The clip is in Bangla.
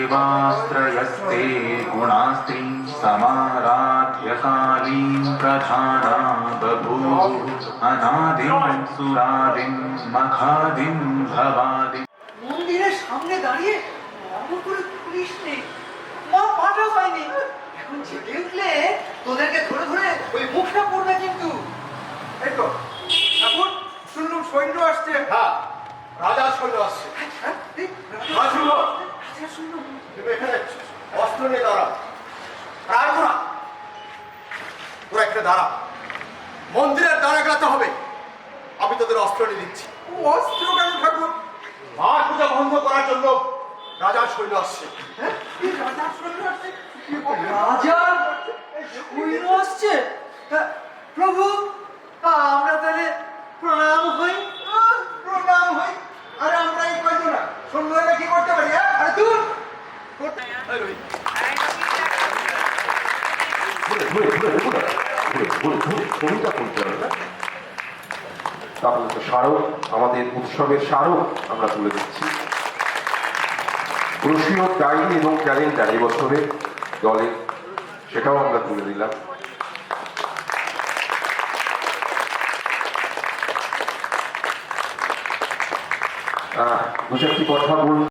विरञ्च्यादिदेवास्त्रयस्ते गुणास्त्रीं समाराध्य कालीं प्रधाना बभूवुः अनादिं सुरादिं मखादिं भवादिं। মন্দিরের সামনে দাঁড়িয়ে অমর করে পুলিশ নেই, মা পাঠা পায়নি। এখন জেগে উঠলে তোদেরকে ধরে ধরে ওই মুখটা পড়বে কিন্তু। এই তো এখন শুনলুম সৈন্য আসছে। হ্যাঁ, রাজা সৈন্য আসছে। তুমি এখানে অস্ত্র নিয়ে দাঁড়া। তোরা একটা দাঁড়া, মন্দিরের দ্বারা গাতে হবে। আমি তোদের অস্ত্র নিয়ে দিচ্ছি। অস্ত্র কেন ঠাকুর? মার পূজা বন্ধ করার জন্য রাজার সৈন্য আসছে। রাজার সৈন্য আসছে? রাজার সৈন্য আসছে? প্রভু, আমরা তাহলে প্রণাম হই। প্রণাম হই। আরে আমরা এই কয়জন না সৈন্যরা কি করতে পারি? আরে দূর তাহলে তো স্মারক, আমাদের উৎসবের স্মারক আমরা তুলে দিচ্ছি। রশিদ ডায়েরি এবং ক্যালেন্ডার এবছরের দলে, সেটাও আমরা তুলে দিলাম। দু চারটি কথা বল।